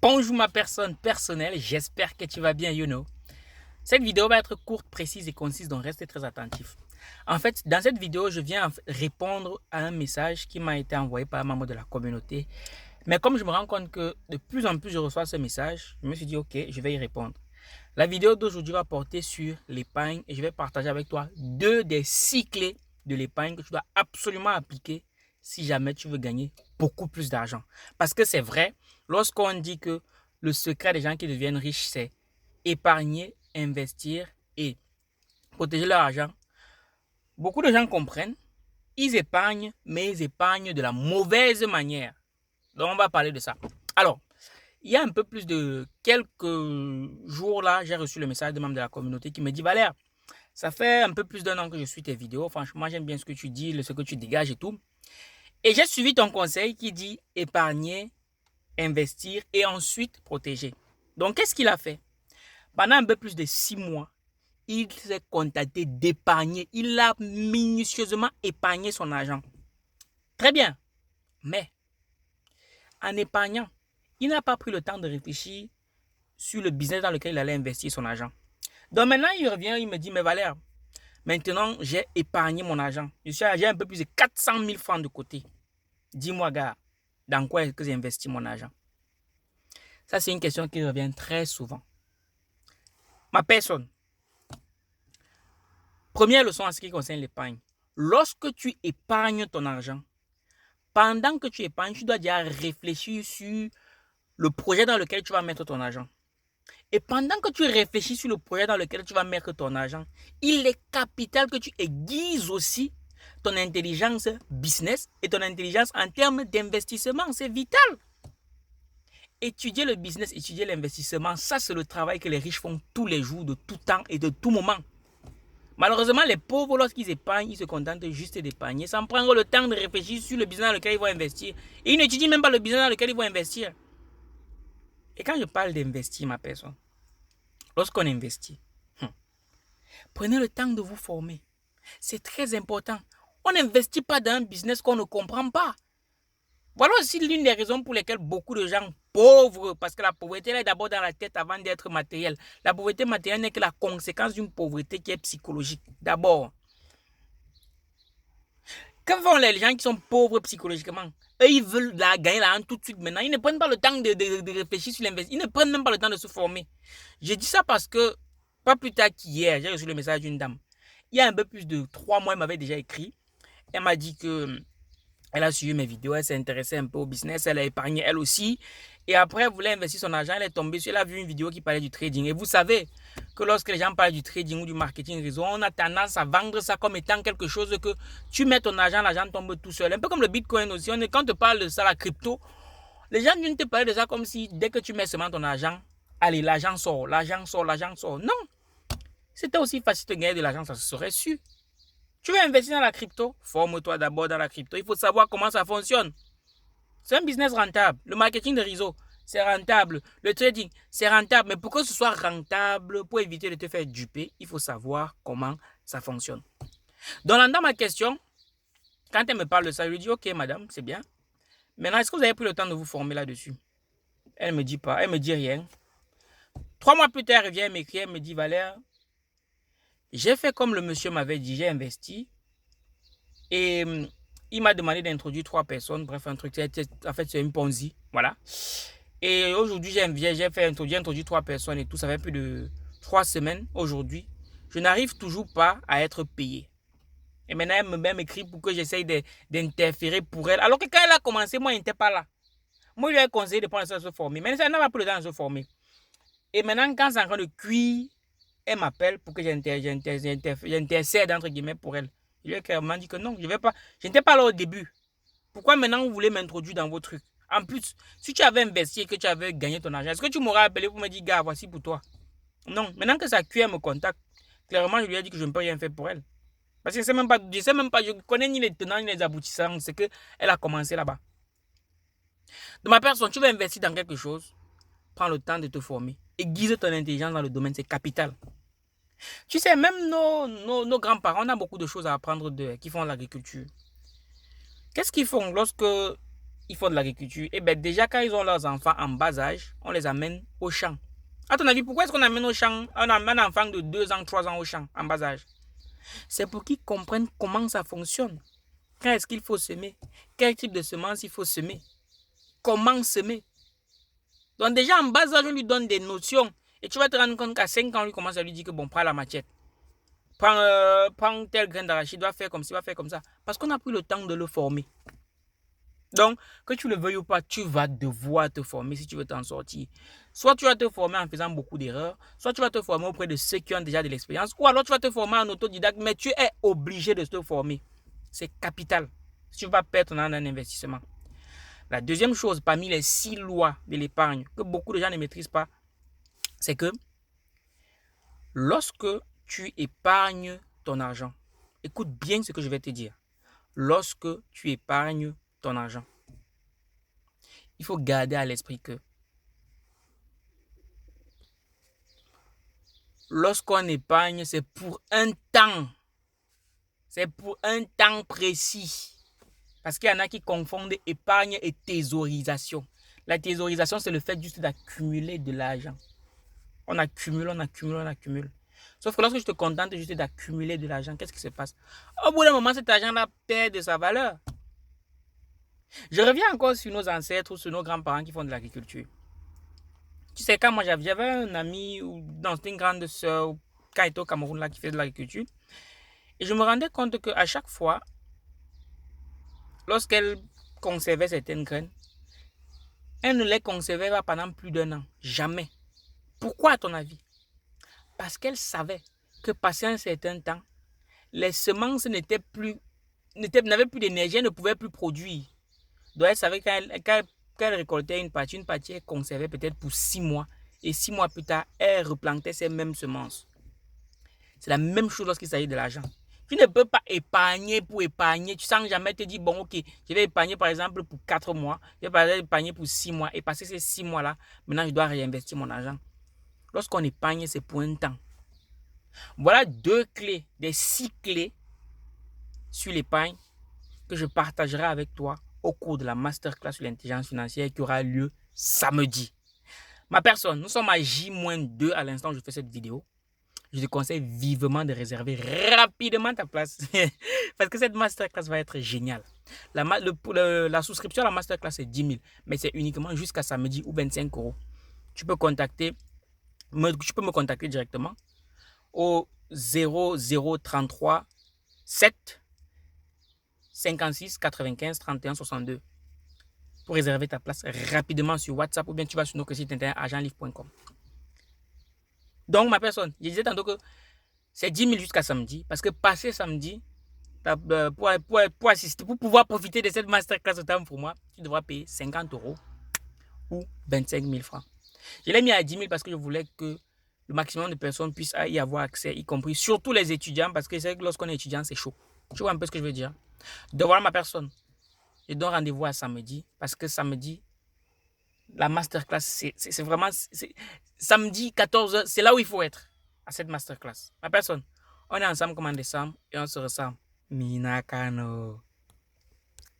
Bonjour ma personne personnelle, j'espère que tu vas bien, you know. Cette vidéo va être courte, précise et concise, donc restez très attentifs. En fait, dans cette vidéo, je viens répondre à un message qui m'a été envoyé par un membre de la communauté. Mais comme je me rends compte que de plus en plus je reçois ce message, je me suis dit, ok, je vais y répondre. La vidéo d'aujourd'hui va porter sur l'épargne et je vais partager avec toi 2 des 6 clés de l'épargne que tu dois absolument appliquer si jamais tu veux gagner beaucoup plus d'argent. Parce que c'est vrai, lorsqu'on dit que le secret des gens qui deviennent riches, c'est épargner, investir et protéger leur argent, beaucoup de gens comprennent, ils épargnent, mais ils épargnent de la mauvaise manière. Donc on va parler de ça. Alors, il y a un peu plus de quelques jours là, j'ai reçu le message de membre de la communauté qui me dit, Valère, ça fait un peu plus d'1 an que je suis tes vidéos. Franchement, j'aime bien ce que tu dis, ce que tu dégages et tout. Et j'ai suivi ton conseil qui dit épargner, investir et ensuite protéger. Donc, qu'est-ce qu'il a fait? Pendant un peu plus de 6 mois, il s'est contenté d'épargner. Il a minutieusement épargné son argent. Très bien. Mais, en épargnant, il n'a pas pris le temps de réfléchir sur le business dans lequel il allait investir son argent. Donc maintenant, il revient, il me dit, mais Valère, maintenant, j'ai épargné mon argent. J'ai un peu plus de 400 000 francs de côté. Dis-moi, gars, dans quoi est-ce que j'ai investi mon argent? Ça, c'est une question qui revient très souvent. Ma personne, première leçon en ce qui concerne l'épargne. Lorsque tu épargnes ton argent, pendant que tu épargnes, tu dois déjà réfléchir sur le projet dans lequel tu vas mettre ton argent. Et pendant que tu réfléchis sur le projet dans lequel tu vas mettre ton argent, il est capital que tu aiguises aussi ton intelligence business et ton intelligence en termes d'investissement. C'est vital. Étudier le business, étudier l'investissement, ça c'est le travail que les riches font tous les jours, de tout temps et de tout moment. Malheureusement, les pauvres, lorsqu'ils épargnent, ils se contentent juste d'épargner sans prendre le temps de réfléchir sur le business dans lequel ils vont investir. Et ils n'étudient même pas le business dans lequel ils vont investir. Et quand je parle d'investir, ma personne, lorsqu'on investit, prenez le temps de vous former. C'est très important. On n'investit pas dans un business qu'on ne comprend pas. Voilà aussi l'une des raisons pour lesquelles beaucoup de gens pauvres, parce que la pauvreté est d'abord dans la tête avant d'être matérielle. La pauvreté matérielle n'est que la conséquence d'une pauvreté qui est psychologique. D'abord, que font les gens qui sont pauvres psychologiquement? Eux, ils veulent gagner l'argent tout de suite maintenant. Ils ne prennent pas le temps de réfléchir sur l'investissement. Ils ne prennent même pas le temps de se former. Je dis ça parce que, pas plus tard qu'hier, j'ai reçu le message d'une dame. Il y a un peu plus de 3 mois, elle m'avait déjà écrit. Elle m'a dit que elle a suivi mes vidéos, elle s'est intéressée un peu au business, elle a épargné elle aussi. Et après, elle voulait investir son argent, elle est tombée sur, elle a vu une vidéo qui parlait du trading. Et vous savez que lorsque les gens parlent du trading ou du marketing réseau, on a tendance à vendre ça comme étant quelque chose que tu mets ton argent, l'argent tombe tout seul. Un peu comme le bitcoin aussi. Quand on te parle de ça, la crypto, les gens viennent te parler de ça comme si dès que tu mets seulement ton argent, allez, l'argent sort, l'argent sort, l'argent sort. Non, c'était aussi facile de gagner de l'argent, ça se serait su. Tu veux investir dans la crypto? Forme-toi d'abord dans la crypto. Il faut savoir comment ça fonctionne. C'est un business rentable. Le marketing de réseau, c'est rentable. Le trading, c'est rentable. Mais pour que ce soit rentable, pour éviter de te faire duper, il faut savoir comment ça fonctionne. Donc, dans ma question, quand elle me parle de ça, je lui dis, ok, madame, c'est bien. Maintenant, est-ce que vous avez pris le temps de vous former là-dessus? Elle ne me dit pas, elle ne me dit rien. 3 mois plus tard, elle vient m'écrire, elle me dit, Valère, j'ai fait comme le monsieur m'avait dit, j'ai investi. Et il m'a demandé d'introduire 3 personnes. Bref, un truc, en fait, c'est une Ponzi. Voilà. Et aujourd'hui, j'ai introduit 3 personnes et tout. Ça fait plus de 3 semaines aujourd'hui. Je n'arrive toujours pas à être payé. Et maintenant, elle me écrit pour que j'essaye d'interférer pour elle. Alors que quand elle a commencé, moi, elle n'était pas là. Moi, je lui ai conseillé de prendre le temps de se former. Mais elle n'a pas pris le temps de se former. Et maintenant, quand c'est en train de cuire, elle m'appelle pour que j'intercède, entre guillemets, pour elle. Je lui ai clairement dit que non, je n'étais pas là au début. Pourquoi maintenant vous voulez m'introduire dans vos trucs? En plus, si tu avais investi et que tu avais gagné ton argent, est-ce que tu m'aurais appelé pour me dire, gars, voici pour toi? Non, maintenant que ça cuit, elle me contacte. Clairement, je lui ai dit que je ne peux rien faire pour elle. Parce que je ne connais ni les tenants ni les aboutissants. C'est qu'elle a commencé là-bas. De ma personne, tu veux investir dans quelque chose, prends le temps de te former. Aiguise ton intelligence dans le domaine, c'est capital. Tu sais, même nos grands-parents, on a beaucoup de choses à apprendre d'eux qui font l'agriculture. Qu'est-ce qu'ils font lorsque ils font de l'agriculture, et bien déjà quand ils ont leurs enfants en bas âge, on les amène au champ. À ton avis, pourquoi est-ce qu'on amène au champ un enfant de 2 ans, 3 ans au champ en bas âge? C'est pour qu'ils comprennent comment ça fonctionne. Quand est-ce qu'il faut semer? Quel type de semence il faut semer? Comment semer? Donc déjà en bas âge, on lui donne des notions. Et tu vas te rendre compte qu'à 5 ans, on lui commence à lui dire que bon, prends la machette. Prends tel grain d'arachide, va faire comme ça, va faire comme ça. Parce qu'on a pris le temps de le former. Donc, que tu le veuilles ou pas, tu vas devoir te former si tu veux t'en sortir. Soit tu vas te former en faisant beaucoup d'erreurs, soit tu vas te former auprès de ceux qui ont déjà de l'expérience, ou alors tu vas te former en autodidacte, mais tu es obligé de te former. C'est capital. Si tu vas perdre ton argent en investissement. La deuxième chose, parmi les 6 lois de l'épargne que beaucoup de gens ne maîtrisent pas, c'est que lorsque tu épargnes ton argent, écoute bien ce que je vais te dire. Lorsque tu épargnes ton argent, il faut garder à l'esprit que lorsqu'on épargne, c'est pour un temps. C'est pour un temps précis. Parce qu'il y en a qui confondent épargne et thésaurisation. La thésaurisation, c'est le fait juste d'accumuler de l'argent. On accumule, on accumule, on accumule. Sauf que lorsque je te contente juste d'accumuler de l'argent, qu'est-ce qui se passe? Au bout d'un moment, cet argent-là perd de sa valeur. Je reviens encore sur nos ancêtres ou sur nos grands-parents qui font de l'agriculture. Tu sais, quand moi j'avais un ami ou dans une grande soeur, quand il était au Cameroun là, qui fait de l'agriculture, et je me rendais compte qu'à chaque fois, lorsqu'elle conservait certaines graines, elle ne les conservait pas pendant plus d'1 an. Jamais. Pourquoi à ton avis? Parce qu'elle savait que passé un certain temps, les semences n'avaient plus d'énergie, elles ne pouvaient plus produire. Donc elle savait qu'elle récoltait une partie elle conservait peut-être pour 6 mois. Et 6 mois plus tard, elle replantait ces mêmes semences. C'est la même chose lorsqu'il s'agit de l'argent. Tu ne peux pas épargner pour épargner. Tu sens jamais te dire, bon, ok, je vais épargner par exemple pour 4 mois, je vais épargner pour 6 mois. Et passer ces 6 mois-là, maintenant je dois réinvestir mon argent. Lorsqu'on épargne, c'est pour un temps. Voilà 2 clés, des 6 clés sur l'épargne que je partagerai avec toi au cours de la masterclass sur l'intelligence financière qui aura lieu samedi. Ma personne, nous sommes à J-2 à l'instant où je fais cette vidéo. Je te conseille vivement de réserver rapidement ta place parce que cette masterclass va être géniale. La souscription à la masterclass c'est 10 000, mais c'est uniquement jusqu'à samedi ou 25 €. Tu peux me contacter directement au 0033 7 56 95 31 62 pour réserver ta place rapidement sur WhatsApp ou bien tu vas sur notre site internet argentlivre.com. Donc, ma personne, je disais tantôt que c'est 10 000 jusqu'à samedi parce que passé samedi, pour assister, pour pouvoir profiter de cette masterclass autant pour moi, tu devras payer 50 € ou 25 000 francs. Je l'ai mis à 10 000 parce que je voulais que le maximum de personnes puissent y avoir accès, y compris surtout les étudiants, parce que c'est vrai que lorsqu'on est étudiant, c'est chaud. Tu vois un peu ce que je veux dire? Donc voilà ma personne. Je donne rendez-vous à samedi parce que samedi, la masterclass, c'est vraiment... samedi 14h, c'est là où il faut être à cette masterclass. Ma personne, on est ensemble comme en décembre et on se ressemble. Minakano.